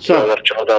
2014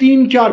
3-4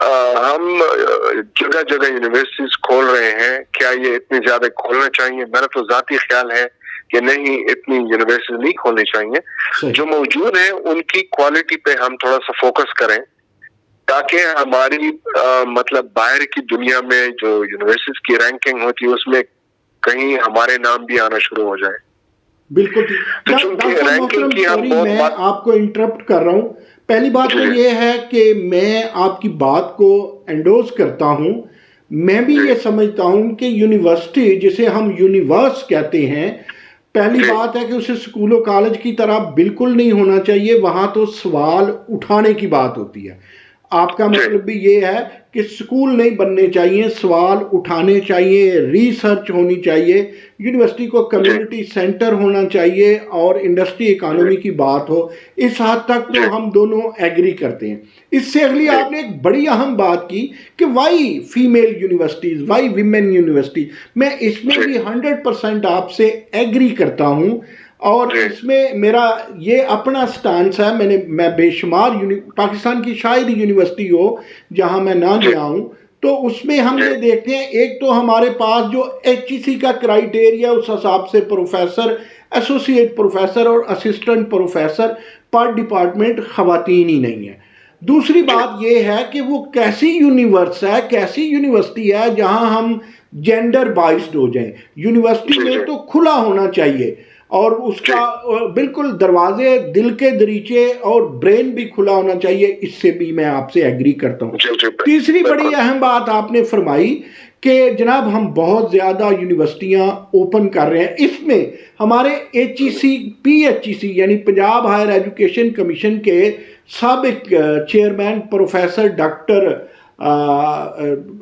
ہم جگہ جگہ یونیورسٹیز کھول رہے ہیں، کیا یہ اتنی زیادہ کھولنا چاہیے؟ میرا تو ذاتی خیال ہے کہ نہیں، اتنی یونیورسٹیز نہیں کھولنی چاہیے. جو موجود ہیں ان کی کوالٹی پہ ہم تھوڑا سا فوکس کریں، تاکہ ہماری مطلب باہر کی دنیا میں جو یونیورسٹیز کی رینکنگ ہوتی ہے اس میں کہیں ہمارے نام بھی آنا شروع ہو جائے. بالکل میں آپ کو انٹرپٹ کر رہا ہوں. پہلی بات تو یہ ہے کہ میں آپ کی بات کو انڈورس کرتا ہوں. میں بھی یہ سمجھتا ہوں کہ یونیورسٹی جسے ہم یونیورس کہتے ہیں، پہلی بات ہے کہ اسے اسکول و کالج کی طرح بالکل نہیں ہونا چاہیے. وہاں تو سوال اٹھانے کی بات ہوتی ہے. آپ کا مطلب بھی یہ ہے کہ سکول نہیں بننے چاہیے، سوال اٹھانے چاہیے، ریسرچ ہونی چاہیے، یونیورسٹی کو کمیونٹی سینٹر ہونا چاہیے اور انڈسٹری اکانومی کی بات ہو. اس حد تک تو ہم دونوں ایگری کرتے ہیں. اس سے اگلی آپ نے ایک بڑی اہم بات کی کہ why female universities, why women university. میں اس میں بھی 100% آپ سے ایگری کرتا ہوں، اور اس میں میرا یہ اپنا سٹانس ہے. میں بے شمار پاکستان کی شاید یونیورسٹی ہو جہاں میں نہ گیا ہوں، تو اس میں ہم نے دیکھتے ہیں ایک تو ہمارے پاس جو HEC کا کرائیٹیریا اس حساب سے پروفیسر، ایسوسیٹ پروفیسر اور اسسٹنٹ پروفیسر پر ڈپارٹمنٹ خواتین ہی نہیں ہیں. دوسری بات یہ ہے کہ وہ کیسی یونیورس ہے، کیسی یونیورسٹی ہے جہاں ہم جینڈر بائسڈ ہو جائیں. یونیورسٹی میں تو کھلا ہونا چاہیے اور اس کا بالکل دروازے، دل کے دریچے اور برین بھی کھلا ہونا چاہیے. اس سے بھی میں آپ سے ایگری کرتا ہوں. تیسری بڑی اہم بات آپ نے فرمائی کہ جناب ہم بہت زیادہ یونیورسٹیاں اوپن کر رہے ہیں. اس میں ہمارے PHEC یعنی پنجاب ہائر ایجوکیشن کمیشن کے سابق چیئرمین پروفیسر ڈاکٹر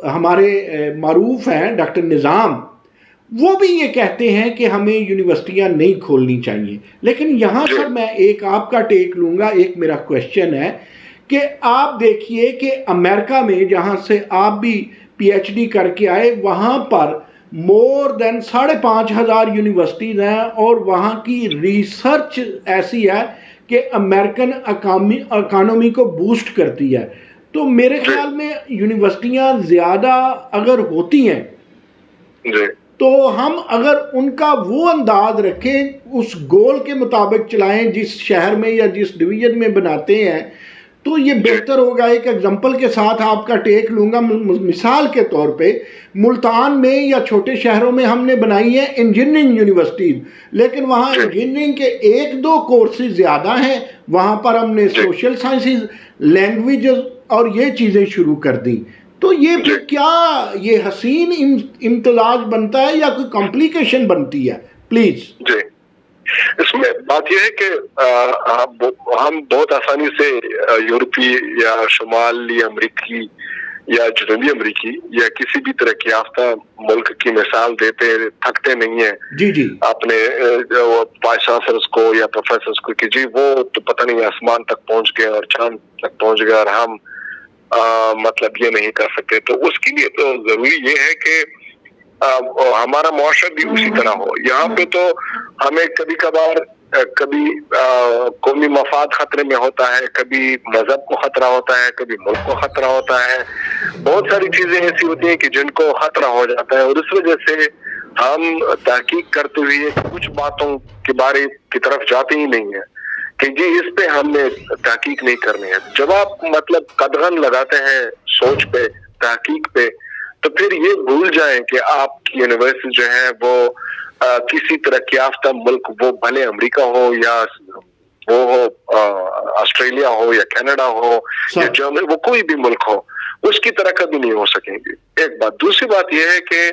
ہمارے معروف ہیں ڈاکٹر نظام، وہ بھی یہ کہتے ہیں کہ ہمیں یونیورسٹیاں نہیں کھولنی چاہیے. لیکن یہاں پر میں ایک آپ کا ٹیک لوں گا. ایک میرا کویشچن ہے کہ آپ دیکھیے کہ امریکہ میں جہاں سے آپ بھی PhD کر کے آئے، وہاں پر مور دین 5,500 یونیورسٹیز ہیں اور وہاں کی ریسرچ ایسی ہے کہ امریکن اکانومی کو بوسٹ کرتی ہے. تو میرے خیال میں یونیورسٹیاں زیادہ اگر ہوتی ہیں تو ہم اگر ان کا وہ انداز رکھیں، اس گول کے مطابق چلائیں جس شہر میں یا جس ڈویژن میں بناتے ہیں، تو یہ بہتر ہوگا. ایک ایگزامپل کے ساتھ آپ کا ٹیک لوں گا. مثال کے طور پہ ملتان میں یا چھوٹے شہروں میں ہم نے بنائی ہیں انجینئرنگ یونیورسٹیز، لیکن وہاں انجینئرنگ کے 1-2 کورسز زیادہ ہیں. وہاں پر ہم نے سوشل سائنسز، لینگویجز اور یہ چیزیں شروع کر دیں. تو یہ پھر کیا یہ حسین امتزاج بنتا ہے یا کوئی کمپلیکیشن بنتی ہے؟ پلیز. جی، اس میں بات یہ ہے کہ ہم بہت آسانی سے یورپی یا شمالی امریکی یا جنوبی امریکی یا کسی بھی ترقی یافتہ ملک کی مثال دیتے تھکتے نہیں ہیں جی اپنے وائس چانسلرز کو یا پروفیسرز کو کہ جی وہ تو پتہ نہیں آسمان تک پہنچ گئے اور چاند تک پہنچ گئے اور ہم مطلب یہ نہیں کر سکتے. تو اس کے لیے تو ضروری یہ ہے کہ ہمارا معاشرہ بھی اسی طرح ہو. یہاں پہ تو ہمیں کبھی کبھار کبھی قومی مفاد خطرے میں ہوتا ہے، کبھی مذہب کو خطرہ ہوتا ہے، کبھی ملک کو خطرہ ہوتا ہے. بہت ساری چیزیں ایسی ہوتی ہیں کہ جن کو خطرہ ہو جاتا ہے، اور اس وجہ سے ہم تحقیق کرتے ہوئے کچھ باتوں کے بارے کی طرف جاتے ہی نہیں ہیں کہ جی اس پہ ہم نے تحقیق نہیں کرنی ہے. جب آپ مطلب قدغن لگاتے ہیں سوچ پہ، تحقیق پہ، تو پھر یہ بھول جائیں کہ آپ کی یونیورسٹی جو ہے وہ کسی ترقی یافتہ ملک، وہ بھلے امریکہ ہو یا وہ ہو آسٹریلیا ہو یا کینیڈا ہو یا جرمنی، وہ کوئی بھی ملک ہو، اس کی طرح کبھی نہیں ہو سکیں گے. ایک بات. دوسری بات یہ ہے کہ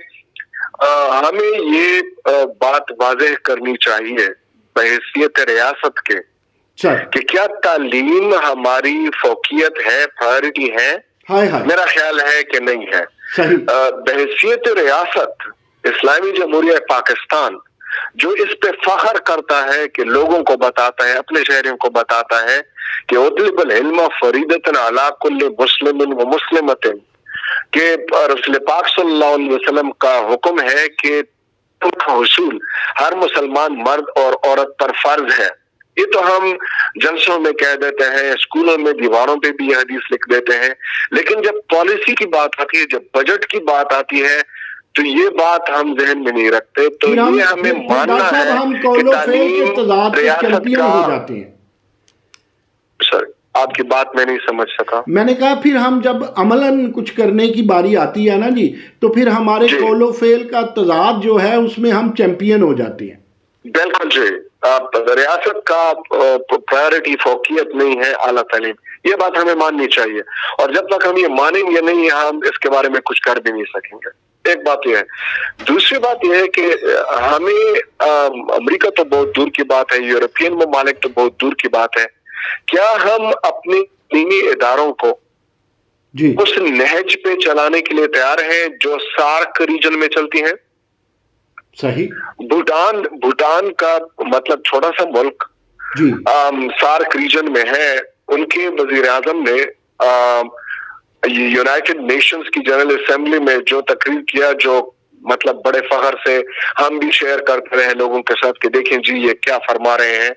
ہمیں یہ بات واضح کرنی چاہیے بحیثیت ریاست کے کہ کیا تعلیم ہماری فوقیت ہے، پرائرٹی ہے؟ میرا خیال ہے کہ نہیں ہے. بحیثیت ریاست اسلامی جمہوریہ پاکستان جو اس پہ فخر کرتا ہے کہ لوگوں کو بتاتا ہے، اپنے شہریوں کو بتاتا ہے کہ اطلب العلم فریضۃ علی کل مسلم و مسلمۃ، کہ رسول پاک صلی اللہ علیہ وسلم کا حکم ہے کہ حصول ہر مسلمان مرد اور عورت پر فرض ہے. یہ تو ہم جلسوں میں کہہ دیتے ہیں، اسکولوں میں دیواروں پہ بھی یہ حدیث لکھ دیتے ہیں، لیکن جب پالیسی کی بات آتی ہے، جب بجٹ کی بات آتی ہے، تو یہ بات ہم ذہن میں نہیں رکھتے. تو یہ ہمیں ماننا ہے کہ تعلیم ریاست کا. ہو جاتے ہیں. سر آپ کی بات میں نہیں سمجھ سکا. میں نے کہا پھر ہم جب عملاً کچھ کرنے کی باری آتی ہے نا جی، تو پھر ہمارے قول و فعل کا تضاد جو ہے اس میں ہم چیمپئن ہو جاتے ہیں. بالکل جی. ریاست کا پرائیورٹی فوقیت نہیں ہے اعلیٰ تعلیم، یہ بات ہمیں ماننی چاہیے، اور جب تک ہم یہ مانیں گے نہیں ہم اس کے بارے میں کچھ کر بھی نہیں سکیں گے. ایک بات یہ ہے. دوسری بات یہ ہے کہ ہمیں امریکہ تو بہت دور کی بات ہے، یورپین ممالک تو بہت دور کی بات ہے، کیا ہم اپنے دینی اداروں کو اس نہج پہ چلانے کے لیے تیار ہیں جو سارک ریجن میں چلتی ہیں؟ صحیح. بھوٹان کا مطلب چھوٹا سا ملک سارک ریجن میں ہے. ان کے وزیر اعظم نے یونائٹڈ نیشنز کی جنرل اسمبلی میں جو تقریر کیا، جو مطلب بڑے فخر سے ہم بھی شیئر کرتے رہے لوگوں کے ساتھ کہ دیکھیں جی یہ کیا فرما رہے ہیں.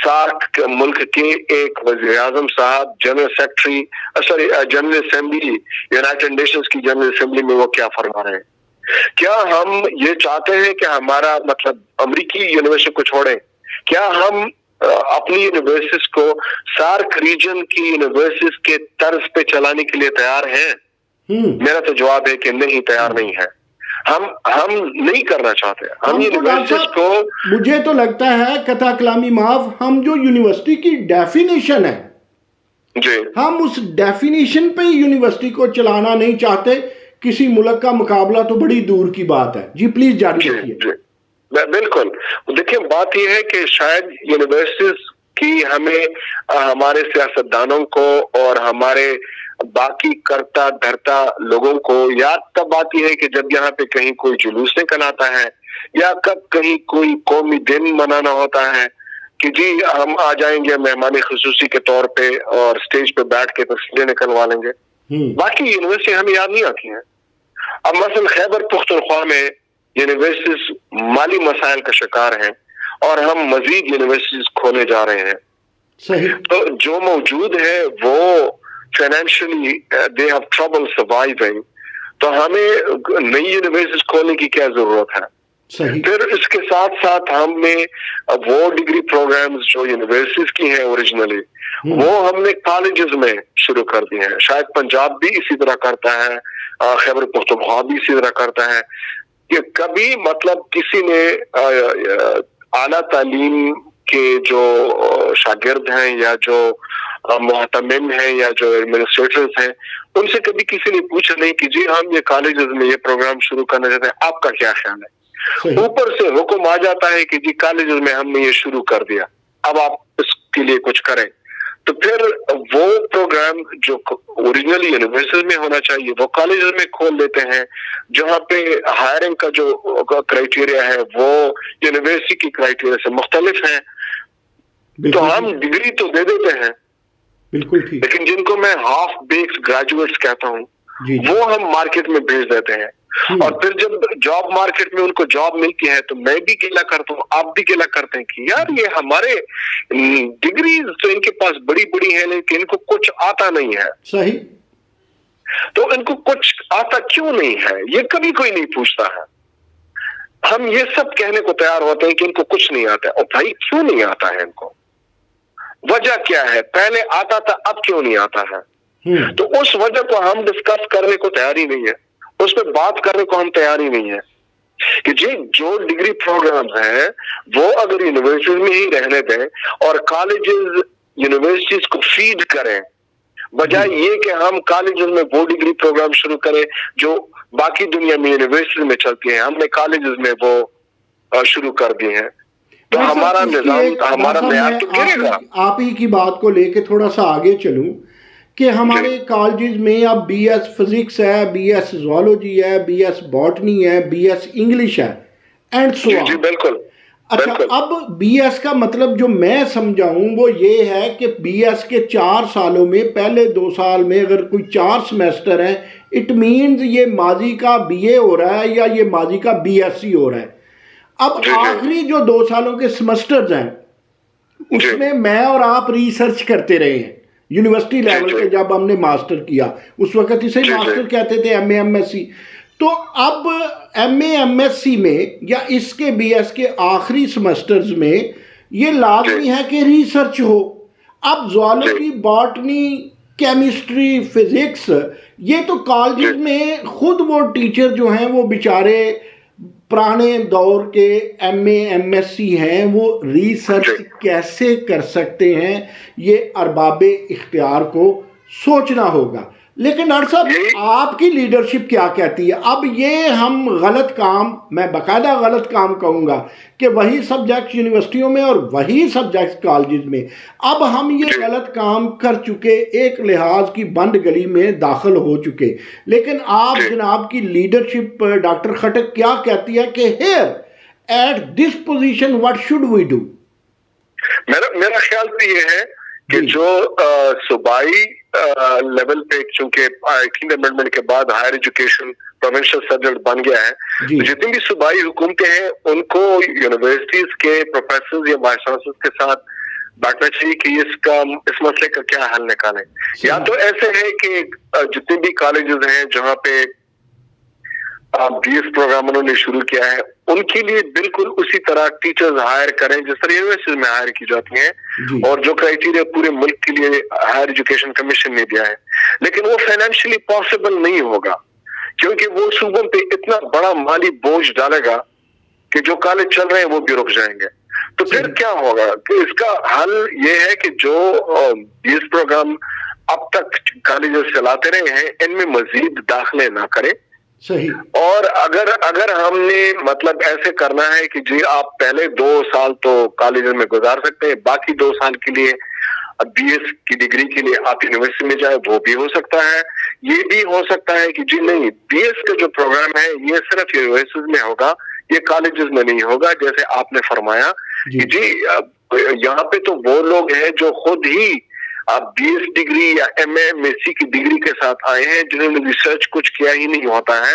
سارک ملک کے ایک وزیر اعظم صاحب جنرل اسمبلی یونائٹڈ نیشنز کی جنرل اسمبلی میں وہ کیا فرما رہے ہیں. کیا ہم یہ چاہتے ہیں کہ ہمارا مطلب امریکی یونیورسٹی کو چھوڑیں؟ کیا ہم اپنی یونیورسٹیز کو سارک ریجن کی یونیورسٹیز کے طرز پہ چلانے کے لیے تیار ہیں؟ میرا تو جواب ہے کہ نہیں، تیار نہیں ہے. ہم نہیں کرنا چاہتے. ہم یونیورسٹیز کو، مجھے تو لگتا ہے قطع کلامی معاف، ہم جو یونیورسٹی کی ڈیفینیشن ہے جی، ہم اس ڈیفینیشن پہ یونیورسٹی کو چلانا نہیں چاہتے. کسی ملک کا مقابلہ تو بڑی دور کی بات ہے. جی پلیز جاری رکھیے. بالکل. دیکھیں بات یہ ہے کہ شاید یونیورسٹیز کی ہمیں ہمارے سیاستدانوں کو اور ہمارے باقی کرتا دھرتا لوگوں کو یاد تب آتی ہے کہ جب یہاں پہ کہیں کوئی جلوس نکل آتا ہے یا کب کہیں کوئی قومی دن منانا ہوتا ہے کہ جی ہم آ جائیں گے مہمان خصوصی کے طور پہ اور سٹیج پہ بیٹھ کے تصویریں نکلوا لیں گے. باقی یونیورسٹی ہمیں یاد نہیں آتی ہیں. اب مثلا خیبر پختونخوا میں یونیورسٹیز مالی مسائل کا شکار ہیں اور ہم مزید یونیورسٹیز کھولنے جا رہے ہیں. صحیح. تو جو موجود ہے وہ financially they have trouble surviving, تو ہمیں نئی یونیورسٹیز کھولنے کی کیا ضرورت ہے؟ صحیح. پھر اس کے ساتھ ساتھ ہم نے وہ ڈگری پروگرامز جو یونیورسٹیز کی ہیں اوریجنلی وہ ہم نے کالجز میں شروع کر دی ہیں. شاید پنجاب بھی اسی طرح کرتا ہے، خیبر پختونخوا بھی اسی طرح کرتا ہے کہ کبھی مطلب کسی نے اعلیٰ تعلیم کے جو شاگرد ہیں یا جو محتمم ہیں یا جو ایڈمنسٹریٹرز ہیں ان سے کبھی کسی نے پوچھا نہیں کہ جی ہم یہ کالجز میں یہ پروگرام شروع کرنا چاہتے ہیں، آپ کا کیا خیال ہے؟ اوپر سے حکم آ جاتا ہے کہ جی کالجز میں ہم نے یہ شروع کر دیا، اب آپ اس کے لیے کچھ کریں. تو پھر وہ پروگرام جو اوریجنلی یونیورسٹی میں ہونا چاہیے وہ کالجز میں کھول دیتے ہیں، جہاں پہ ہائرنگ کا جو کرائٹیریا ہے وہ یونیورسٹی کی کرائٹیریا سے مختلف ہے. تو ہم ڈگری تو دے دیتے ہیں بالکل ٹھیک، لیکن جن کو میں ہاف بیکڈ گریجویٹس کہتا ہوں وہ ہم مارکیٹ میں بھیج دیتے ہیں. اور پھر جب جاب مارکیٹ میں ان کو جاب ملتی ہے تو میں بھی گیلا کرتا ہوں، آپ بھی گیلا کرتے ہیں کہ یار یہ ہمارے ڈگریز تو ان کے پاس بڑی بڑی ہیں لیکن ان کو کچھ آتا نہیں ہے. صحیح. تو ان کو کچھ آتا کیوں نہیں ہے یہ کبھی کوئی نہیں پوچھتا ہے. ہم یہ سب کہنے کو تیار ہوتے ہیں کہ ان کو کچھ نہیں آتا ہے. اور بھائی کیوں نہیں آتا ہے ان کو؟ وجہ کیا ہے؟ پہلے آتا تھا اب کیوں نہیں آتا ہے؟ تو اس وجہ کو ہم ڈسکس کرنے کو تیار ہی نہیں ہے، اس پہ بات کرنے کو ہم تیار ہی نہیں ہے کہ جی جو ڈگری پروگرامز ہیں وہ اگر یونیورسٹیز میں ہی رہنے دیں اور کالجز یونیورسٹیز کو فیڈ کریں، بجائے یہ کہ ہم کالجز میں وہ ڈگری پروگرام شروع کریں جو باقی دنیا میں یونیورسٹیز میں چلتی ہیں، ہم نے کالجز میں وہ شروع کر دیے ہیں. تو ہمارا نظام، ہمارا معیار تو گرے گا. آپ ہی کی بات کو لے کے تھوڑا سا آگے چلوں کہ ہمارے کالجز میں اب بی ایس فزکس ہے، بی ایس زوالوجی ہے، بی ایس باٹنی ہے، بی ایس انگلش ہے اینڈ سو آن. جی بالکل. اچھا اب بی ایس کا مطلب جو میں سمجھاؤں وہ یہ ہے کہ بی ایس کے 4 سالوں میں پہلے 2 سال میں اگر کوئی 4 سمیسٹر ہیں اٹ مینز یہ ماضی کا بی اے ہو رہا ہے یا یہ ماضی کا بی ایس سی ہو رہا ہے. اب آخری جو 2 سالوں کے سمیسٹرز ہیں اس میں میں اور آپ ریسرچ کرتے رہے ہیں یونیورسٹی لیول پہ جب ہم نے ماسٹر کیا, اس وقت اسے ماسٹر کہتے تھے, M A M S C. تو اب M A M S C میں یا اس کے بی ایس کے آخری سمسٹرز میں یہ لازمی ہے کہ ریسرچ ہو. اب زوالوجی, باٹنی, کیمسٹری, فزکس, یہ تو کالجز میں خود وہ ٹیچر جو ہیں وہ بیچارے پرانے دور کے M A M S C ہیں, وہ ریسرچ کیسے کر سکتے ہیں, یہ ارباب اختیار کو سوچنا ہوگا. لیکن ڈاکٹر صاحب آپ کی لیڈرشپ کیا کہتی ہے؟ اب یہ ہم غلط کام, میں باقاعدہ غلط کام کہوں گا کہ وہی سبجیکٹ یونیورسٹیوں میں اور وہی سبجیکٹ کالجز میں, اب ہم یہ غلط کام کر چکے, ایک لحاظ کی بند گلی میں داخل ہو چکے. لیکن آپ جناب کی لیڈرشپ ڈاکٹر خٹک کیا کہتی ہے کہ here at this position what should we do? میرا خیال تو یہ ہے کہ جو صوبائی لیول پہ, چونکہ 18 امینڈمنٹ کے بعد ہائر ایجوکیشن پروونشل سبجیکٹ بن گیا ہے, جتنی بھی صوبائی حکومتیں ہیں ان کو یونیورسٹیز کے پروفیسرز یا وائس چانسلر کے ساتھ بیٹھنا چاہیے کہ اس مسئلے کا کیا حل نکالیں. یا تو ایسے ہے کہ جتنے بھی کالجز ہیں جہاں پہ بی ایس پروگرام انہوں نے شروع کیا ہے, ان کے لیے بالکل اسی طرح ٹیچرز ہائر کریں جس طرح یونیورسٹیز میں ہائر کی جاتی ہیں, اور جو کرائیٹیریا پورے ملک کے لیے ہائر ایجوکیشن کمیشن نے دیا ہے. لیکن وہ فائنینشلی پاسبل نہیں ہوگا, کیونکہ وہ صوبوں پہ اتنا بڑا مالی بوجھ ڈالے گا کہ جو کالج چل رہے ہیں وہ بھی رک جائیں گے. تو پھر کیا ہوگا کہ اس کا حل یہ ہے کہ جو بی ایس پروگرام اب تک کالجز چلاتے رہے ہیں ان میں مزید داخلے نہ کریں. اور اگر ہم نے مطلب ایسے کرنا ہے کہ جی آپ پہلے 2 سال تو کالج میں گزار سکتے ہیں, باقی 2 سال کے لیے بی ایس کی ڈگری کے لیے آپ یونیورسٹی میں جائیں, وہ بھی ہو سکتا ہے. یہ بھی ہو سکتا ہے کہ جی نہیں, بی ایس کا جو پروگرام ہے یہ صرف یونیورسٹیز میں ہوگا, یہ کالجز میں نہیں ہوگا, جیسے آپ نے فرمایا کہ جی یہاں پہ تو وہ لوگ ہیں جو خود ہی بی ایس ڈگری یا M A M S C کی ڈگری کے ساتھ آئے ہیں, جنہوں نے ریسرچ کچھ کیا ہی نہیں ہوتا ہے,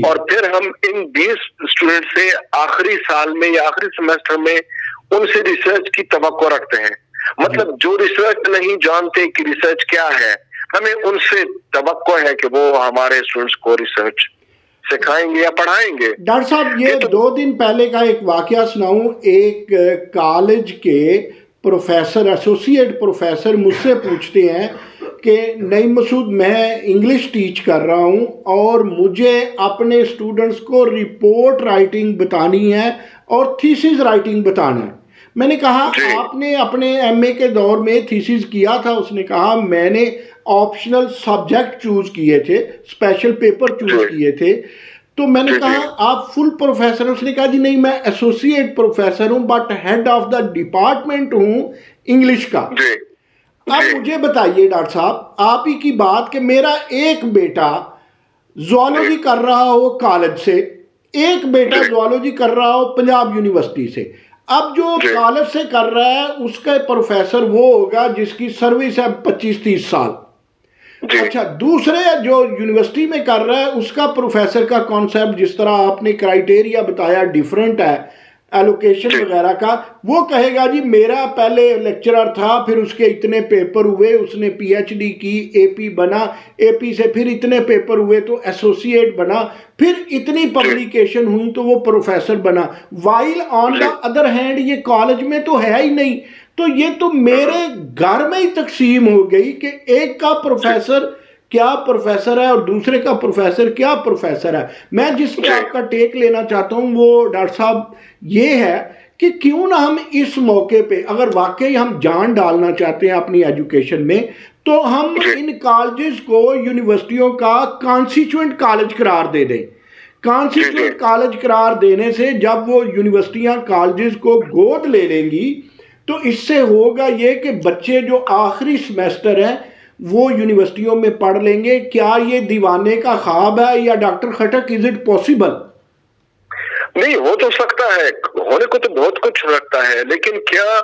اور پھر ہم ان 20 اسٹوڈنٹ سے آخری سال میں یا آخری سیمسٹر میں ان سے ریسرچ کی توقع رکھتے ہیں. مطلب جو ریسرچ نہیں جانتے کہ ریسرچ کیا ہے, ہمیں ان سے توقع ہے کہ وہ ہمارے اسٹوڈنٹس کو ریسرچ سکھائیں گے یا پڑھائیں گے. ڈاکٹر صاحب یہ 2 دن پہلے کا ایک واقعہ سناؤں. ایک کالج کے پروفیسر, ایسوسیٹ پروفیسر مجھ سے پوچھتے ہیں کہ نعیم مسعود, میں انگلش ٹیچ کر رہا ہوں اور مجھے اپنے اسٹوڈنٹس کو رپورٹ رائٹنگ بتانی ہے اور تھیسس رائٹنگ بتانا ہے. میں نے کہا آپ نے اپنے ایم اے کے دور میں تھیسس کیا تھا؟ اس نے کہا میں نے آپشنل سبجیکٹ چوز کیے تھے, اسپیشل پیپر چوز کیے تھے. تو میں نے کہا آپ فل پروفیسر؟ اس نے کہا جی نہیں, میں ایسوسیٹ پروفیسر ہوں but had of the department ہوں انگلش کا. اب مجھے بتائیے ڈاکٹر صاحب, آپ ہی کی بات کہ میرا ایک بیٹا زوالوجی کر رہا ہو کالج سے, ایک بیٹا زوالوجی کر رہا ہو پنجاب یونیورسٹی سے. اب جو کالج سے کر رہا ہے اس کا پروفیسر وہ ہوگا جس کی سروس ہے 25-30 سال. اچھا, دوسرے جو یونیورسٹی میں کر رہا ہے اس کا پروفیسر کا کانسیپٹ جس طرح آپ نے کرائیٹیریا بتایا ڈیفرنٹ ہے ایلوکیشن وغیرہ کا. وہ کہے گا جی میرا پہلے لیکچرر تھا, پھر اس کے اتنے پیپر ہوئے, اس نے پی ایچ ڈی کی, اے پی بنا, اے پی سے پھر اتنے پیپر ہوئے تو ایسوسیٹ بنا, پھر اتنی پبلیکیشن ہوئی تو وہ پروفیسر بنا. While on the other hand یہ کالج میں تو ہے ہی نہیں. تو یہ تو میرے گھر میں ہی تقسیم ہو گئی کہ ایک کا پروفیسر کیا پروفیسر ہے اور دوسرے کا پروفیسر کیا پروفیسر ہے. میں جس پہ آپ کا ٹیک لینا چاہتا ہوں وہ ڈاکٹر صاحب یہ ہے کہ کیوں نہ ہم اس موقع پہ, اگر واقعی ہم جان ڈالنا چاہتے ہیں اپنی ایجوکیشن میں, تو ہم ان کالجز کو یونیورسٹیوں کا کانسٹیچوئنٹ کالج قرار دے دیں. کانسٹیچوئنٹ کالج قرار دینے سے جب وہ یونیورسٹیاں کالجز کو گود لے لیں گی تو اس سے ہوگا یہ کہ بچے جو آخری سیمسٹر ہیں وہ یونیورسٹیوں میں پڑھ لیں گے. کیا یہ دیوانے کا خواب ہے یا doctor Khattak is it possible? نہیں, ہو تو سکتا ہے, ہونے کو تو بہت کچھ لگتا ہے, لیکن کیا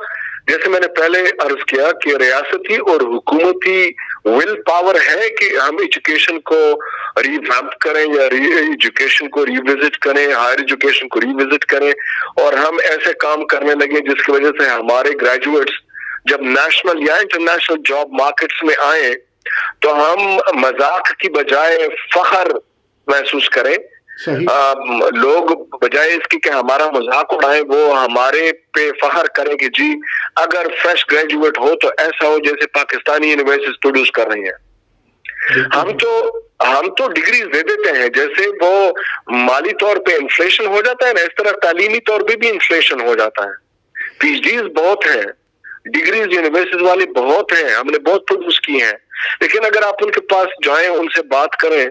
جیسے میں نے پہلے عرض کیا کہ ریاستی اور حکومتی ول پاور ہے کہ ہم ایجوکیشن کو ریویمپ کریں یا ایجوکیشن کو ریوزٹ کریں، ہائر ایجوکیشن کو ریوزٹ کریں، اور ہم ایسے کام کرنے لگے جس کی وجہ سے ہمارے گریجویٹس جب نیشنل یا انٹرنیشنل جاب مارکیٹس میں آئیں تو ہم مذاق کی بجائے فخر محسوس کریں. لوگ بجائے اس کی کہ ہمارا مذاق اڑائیں وہ ہمارے پہ فخر کریں کہ جی اگر فریش گریجویٹ ہو تو ایسا ہو جیسے پاکستانی یونیورسٹیز پروڈیوس کر رہی ہیں. ہم تو ڈگریز دے دیتے ہیں، جیسے وہ مالی طور پہ انفلیشن ہو جاتا ہے نا، اس طرح تعلیمی طور پہ بھی انفلیشن ہو جاتا ہے. پی ایچ ڈیز بہت ہیں، ڈگریز یونیورسٹیز والے بہت ہیں، ہم نے بہت پروڈیوس کی ہیں، لیکن اگر آپ ان کے پاس جائیں، ان سے بات کریں،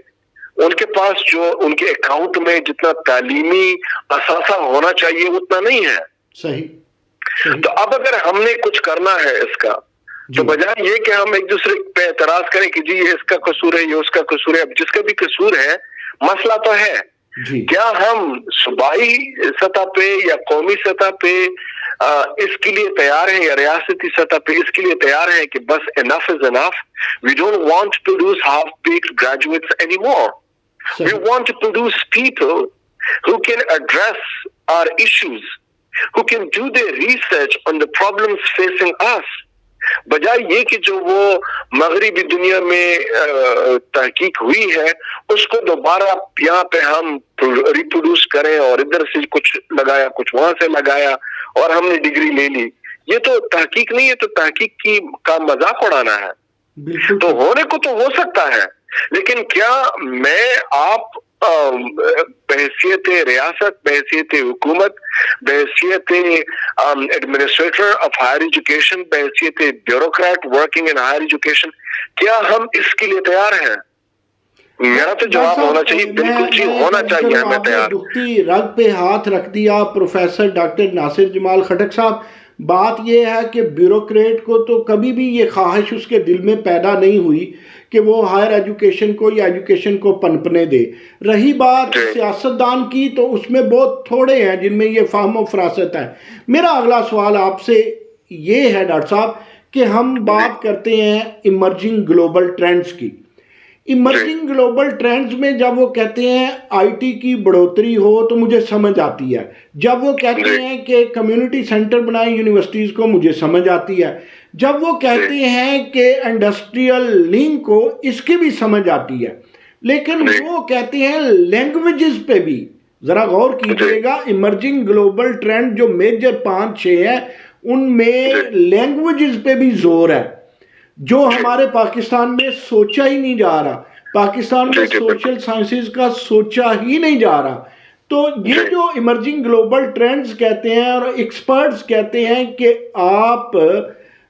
ان کے پاس جو ان کے اکاؤنٹ میں جتنا تعلیمی اثاثہ ہونا چاہیے اتنا نہیں ہے. صحیح. تو اب اگر ہم نے کچھ کرنا ہے اس کا تو بجائے یہ کہ ہم ایک دوسرے پہ اعتراض کریں کہ جی یہ اس کا قصور ہے، یہ اس کا قصور ہے، اب جس کا بھی قصور ہے مسئلہ تو ہے. کیا ہم صوبائی سطح پہ یا قومی سطح پہ اس کے لیے تیار ہیں، یا ریاستی سطح پہ اس کے لیے تیار ہیں کہ بس enough is enough, we don't want to produce half-baked graduates anymore. We want to produce people who can address our issues, who can do their research on the problems facing us. بجائے یہ کہ جو وہ مغربی دنیا میں تحقیق ہوئی ہے اس کو دوبارہ یہاں پہ ہم ریپروڈیوس کریں، اور ادھر سے کچھ لگایا کچھ وہاں سے لگایا اور ہم نے ڈگری لے لی. یہ تو تحقیق نہیں ہے، تو تحقیق کا مذاق اڑانا ہے. تو ہونے کو تو ہو سکتا ہے، لیکن کیا میں آپ بحیثیت ریاست، بحیثیت حکومت، بحیثیت ایڈمنسٹریٹر آف ہائر ایجوکیشن، بحیثیت bureaucrat working in higher education, کیا ہم اس کے لیے تیار ہیں؟ میرا تو جواب ہونا چاہیے بالکل جی ہونا چاہیے، ہمیں تیار. دکھتی رگ پہ ہاتھ رکھ دیا پروفیسر ڈاکٹر ناصر جمال خٹک صاحب. بات یہ ہے کہ بیوروکریٹ کو تو کبھی بھی یہ خواہش اس کے دل میں پیدا نہیں ہوئی کہ وہ ہائر ایجوکیشن کو یا ایجوکیشن کو پنپنے دے. رہی بات سیاستدان کی تو اس میں بہت تھوڑے ہیں جن میں یہ فہم و فراست ہے. میرا اگلا سوال آپ سے یہ ہے ڈاکٹر صاحب کہ ہم بات کرتے ہیں ایمرجنگ گلوبل ٹرینڈز کی. ایمرجنگ گلوبل ٹرینڈز میں جب وہ کہتے ہیں آئی ٹی کی بڑھوتری ہو تو مجھے سمجھ آتی ہے، جب وہ کہتے ہیں کہ کمیونٹی سینٹر بنائیں یونیورسٹیز کو مجھے سمجھ آتی ہے، جب وہ کہتے ہیں کہ انڈسٹریل لنک کو اس کی بھی سمجھ آتی ہے، لیکن وہ کہتے ہیں لینگویجز پہ بھی ذرا غور کیجئے گا. ایمرجنگ گلوبل ٹرینڈ جو میجر 5-6 ہیں ان میں لینگویجز پہ بھی زور ہے جو ہمارے پاکستان میں سوچا ہی نہیں جا رہا. پاکستان میں سوشل سائنسز کا سوچا ہی نہیں جا رہا. تو یہ جو ایمرجنگ گلوبل ٹرینڈز کہتے ہیں اور ایکسپرٹس کہتے ہیں کہ آپ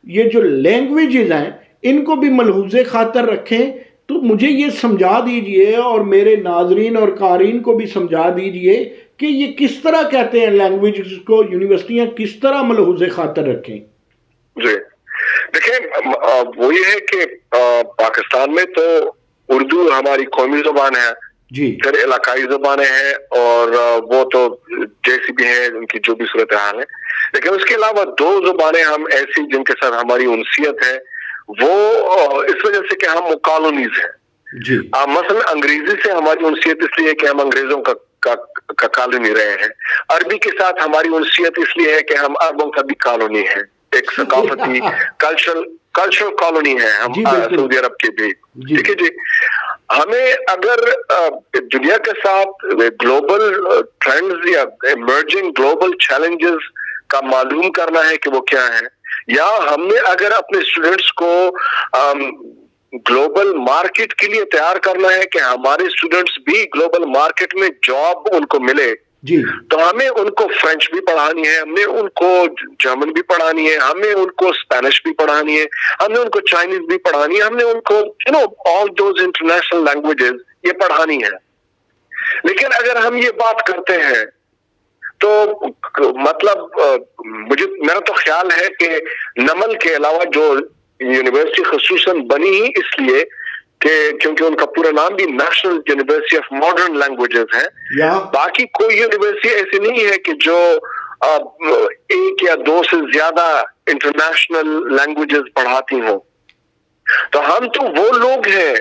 یہ جو لینگویجز ہیں ان کو بھی ملحوظ خاطر رکھیں، تو مجھے یہ سمجھا دیجئے اور میرے ناظرین اور قارئین کو بھی سمجھا دیجئے کہ یہ کس طرح کہتے ہیں لینگویجز کو یونیورسٹیاں کس طرح ملحوظ خاطر رکھیں. جی دیکھیں، وہ یہ ہے کہ پاکستان میں تو اردو ہماری قومی زبان ہے، پھر علاقائی زبانیں ہیں اور وہ تو جیسی بھی ہیں ان کی جو بھی صورتحال ہے، لیکن اس کے علاوہ 2 زبانیں ہم ایسی جن کے ساتھ ہماری انسیت ہے، وہ اس وجہ سے کہ ہم کالونیز ہیں. مثلا انگریزی سے ہماری انسیت اس لیے کہ ہم انگریزوں کا کالونی رہے ہیں. عربی کے ساتھ ہماری انسیت اس لیے ہے کہ ہم عربوں کا بھی کالونی ہے، ایک ثقافتی کلچرل کالونی ہے ہم سعودی عرب کے بھی. ٹھیک ہے جی. ہمیں اگر دنیا کے ساتھ گلوبل ٹرینڈز یا ایمرجنگ گلوبل چیلنجز کا معلوم کرنا ہے کہ وہ کیا ہے، یا ہم نے اگر اپنے اسٹوڈنٹس کو گلوبل مارکیٹ کے لیے تیار کرنا ہے کہ ہمارے اسٹوڈنٹس بھی گلوبل مارکیٹ میں جاب ان کو ملے، تو ہمیں ان کو فرینچ بھی پڑھانی ہے، ہم نے ان کو جرمن بھی پڑھانی ہے، ہمیں ان کو اسپینش بھی پڑھانی ہے، ہم نے ان کو چائنیز بھی پڑھانی ہے، ہم نے ان کو آل دوز انٹرنیشنل لینگویجز یہ پڑھانی ہے. لیکن اگر ہم یہ بات کرتے ہیں تو مطلب میرا تو خیال ہے کہ نمل کے علاوہ جو یونیورسٹی خصوصاً بنی ہی اس لیے کہ کیونکہ ان کا پورا نام بھی national university of modern languages ہے، باقی کوئی یونیورسٹی ایسی نہیں ہے کہ جو ایک یا دو سے زیادہ انٹرنیشنل لینگویجز پڑھاتی ہوں، تو ہم تو وہ لوگ ہیں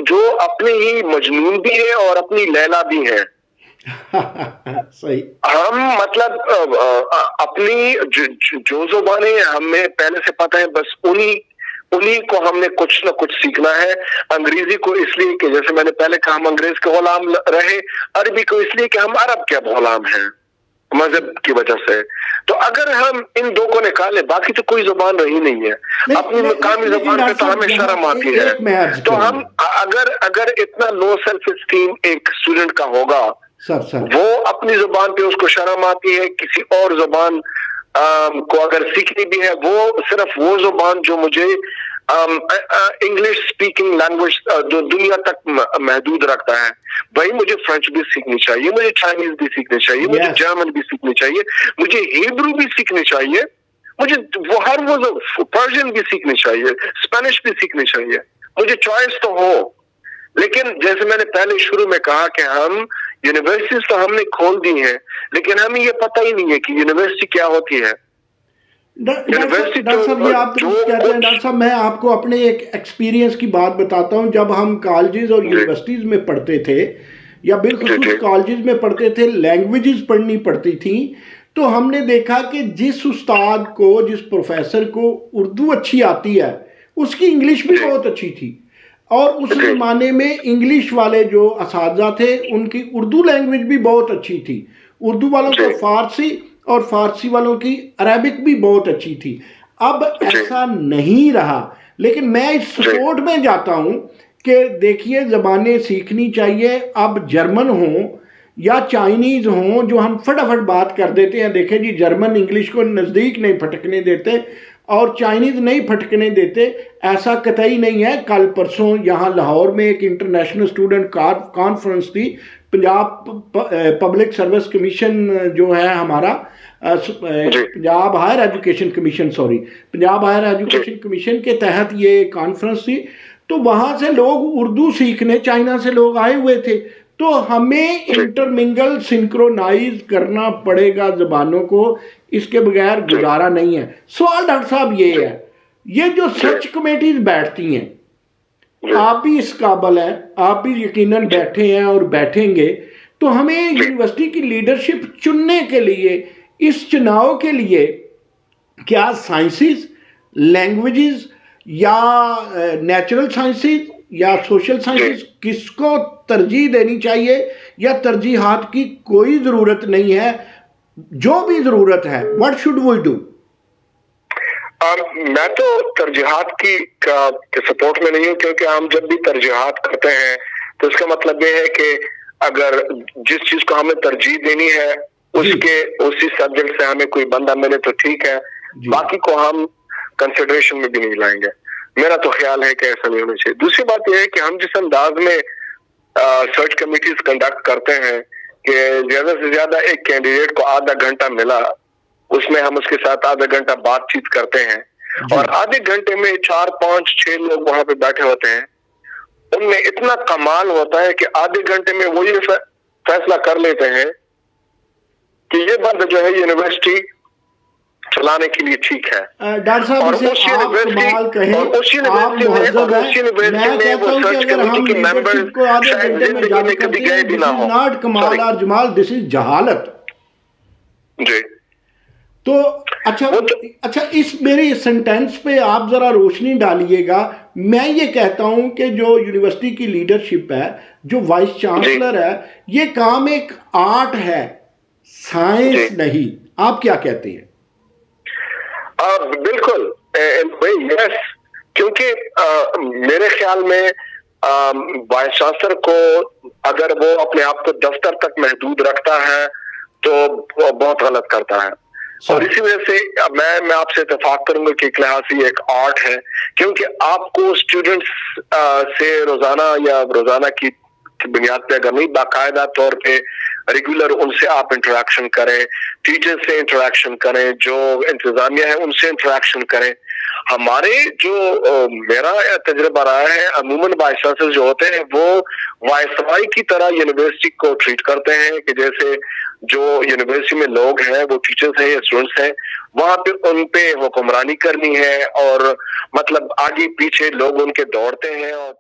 جو اپنے ہی مجنون بھی ہیں اور اپنی لیلا بھی ہیں. صحیح. ہم مطلب اپنی جو زبانیں ہمیں پہلے سے پتہ ہے، بس انہی کو ہم نے کچھ نہ کچھ سیکھنا ہے. انگریزی کو اس لیے کہ جیسے میں نے پہلے کہا ہم انگریز کے غلام رہے، عربی کو اس لیے کہ ہم عرب کے غلام ہیں مذہب کی وجہ سے. تو اگر ہم ان دو کو نکالیں، باقی تو کوئی زبان رہی نہیں ہے. اپنی مقامی زبان پہ تو ہمیں شرم آتی ہے. تو ہم اگر اتنا لو سیلف اسٹیم ایک اسٹوڈنٹ کا ہوگا، وہ اپنی زبان پہ اس کو شرم آتی ہے، کسی اور زبان کو اگر سیکھنی بھی ہے، وہ صرف وہ زبان جو مجھے انگلش اسپیکنگ لینگویج جو دنیا تک محدود رکھتا ہے، بھائی مجھے فرینچ بھی سیکھنی چاہیے، مجھے چائنیز بھی سیکھنی چاہیے، مجھے جرمن بھی سیکھنی چاہیے، مجھے ہیبرو بھی سیکھنی چاہیے، مجھے وہ پرشین بھی سیکھنی چاہیے، اسپینش بھی سیکھنی چاہیے. مجھے چوائس تو ہو. لیکن جیسے میں نے پہلے شروع میں کہا کہ ہم یونیورسٹیز تو ہم نے کھول دی ہیں، لیکن ہمیں یہ پتہ ہی نہیں ہے کہ یونیورسٹی کیا ہوتی ہے. ڈاکٹر صاحب یہ آپ کہتے ہیں. ڈاکٹر صاحب میں آپ کو اپنے ایک ایکسپیرینس کی بات بتاتا ہوں. جب ہم کالجز اور یونیورسٹیز میں پڑھتے تھے یا بالخصوص کالجز میں پڑھتے تھے، لینگویجز پڑھنی پڑتی تھیں، تو ہم نے دیکھا کہ جس استاد کو، جس پروفیسر کو اردو اچھی آتی ہے، اس کی انگلش بھی بہت اچھی تھی. اور اس زمانے میں انگلش والے جو اساتذہ تھے ان کی اردو لینگویج بھی بہت اچھی تھی. اردو والوں کو فارسی اور فارسی والوں کی عربک بھی بہت اچھی تھی. اب ایسا نہیں رہا. لیکن میں اس سپورٹ میں جاتا ہوں کہ دیکھیے زبانیں سیکھنی چاہیے. اب جرمن ہوں یا چائنیز ہوں جو ہم فٹافٹ بات کر دیتے ہیں. دیکھیں جی، جرمن انگلش کو نزدیک نہیں پھٹکنے دیتے اور چائنیز نہیں پھٹکنے دیتے. ایسا قطعی نہیں ہے. کل پرسوں یہاں لاہور میں ایک انٹرنیشنل اسٹوڈنٹ کانفرنس تھی. پنجاب پبلک سروس کمیشن جو ہے ہمارا، Punjab higher education commission, Punjab higher education commission کے تحت یہ کانفرنس تھی. تو وہاں سے لوگ اردو سیکھنے، چائنا سے لوگ آئے ہوئے تھے. تو ہمیں انٹرمنگل سنکرونائز کرنا پڑے گا زبانوں کو، اس کے بغیر گزارا نہیں ہے. سوال ڈاکٹر صاحب یہ ہے، یہ جو سرچ کمیٹیز بیٹھتی ہیں، آپ بھی اس قابل ہیں، آپ بھی یقیناً بیٹھے ہیں اور بیٹھیں گے، تو ہمیں یونیورسٹی کی لیڈرشپ چننے کے لیے، اس چناؤ کے لیے کیا سائنسز، لینگویجز یا نیچرل سائنسز یا سوشل سائنسز، کس کو ترجیح دینی چاہیے، یا ترجیحات کی کوئی ضرورت نہیں ہے؟ جو بھی ضرورت ہے، what should we do؟ میں تو ترجیحات کی سپورٹ میں نہیں ہوں، کیونکہ ہم جب بھی ترجیحات کرتے ہیں تو اس کا مطلب یہ ہے کہ اگر جس چیز کو ہمیں ترجیح دینی ہے اسی سبجیکٹ سے ہمیں کوئی بندہ ملے تو ٹھیک ہے، باقی کو ہم کنسیڈریشن میں بھی نہیں لائیں گے. میرا تو خیال ہے کہ ایسا نہیں ہونا چاہیے. دوسری بات یہ ہے کہ ہم جس انداز میں سرچ کمیٹیز کنڈکٹ کرتے ہیں کہ زیادہ سے زیادہ ایک کینڈیڈیٹ کو آدھا گھنٹہ ملا، اس میں ہم اس کے ساتھ آدھا گھنٹہ بات چیت کرتے ہیں، اور آدھے گھنٹے میں 4 5 6 لوگ وہاں پہ بیٹھے ہوتے ہیں. ان میں اتنا کمال ہوتا ہے کہ آدھے گھنٹے میں وہ یہ فیصلہ کر لیتے ہیں کہ یہ بند جو ہے یونیورسٹی چلانے کے لیے ٹھیک ہے. ڈاکٹر صاحب اور اس یونیورسٹی میں وہ سرچ کمیٹی کے ممبر شاید زندگی میں کبھی گئے بھی نہ ہوں. ناٹ کمال اور جمال، دس از جہالت. جی تو اچھا اس میری سنٹینس پہ آپ ذرا روشنی ڈالیے گا. میں یہ کہتا ہوں کہ جو یونیورسٹی کی لیڈرشپ ہے، جو وائس چانسلر ہے، یہ کام ایک آرٹ ہے، سائنس نہیں. آپ کیا کہتے ہیں؟ بالکل یس، کیونکہ میرے خیال میں وائس چانسلر کو اگر وہ اپنے آپ کو دفتر تک محدود رکھتا ہے تو بہت غلط کرتا ہے. اور اسی وجہ سے میں آپ سے اتفاق کروں گا کہ ایک لحاظ سے ایک آرٹ ہے، کیونکہ آپ کو اسٹوڈنٹس سے روزانہ کی بنیاد پہ اگر نہیں باقاعدہ طور پہ ریگولر ان سے آپ انٹریکشن کریں، ٹیچر سے انٹریکشن کریں، جو انتظامیہ ہے ان سے انٹریکشن کریں، ہمارے جو میرا تجربہ رہا ہے، عموماً وائس چانسلر جو ہوتے ہیں وہ وائسرائے کی طرح یونیورسٹی کو ٹریٹ کرتے ہیں کہ جیسے جو یونیورسٹی میں لوگ ہیں وہ ٹیچرز ہیں یا اسٹوڈنٹس ہیں، وہاں پہ ان پہ حکمرانی کرنی ہے اور مطلب آگے پیچھے لوگ ان کے دوڑتے ہیں اور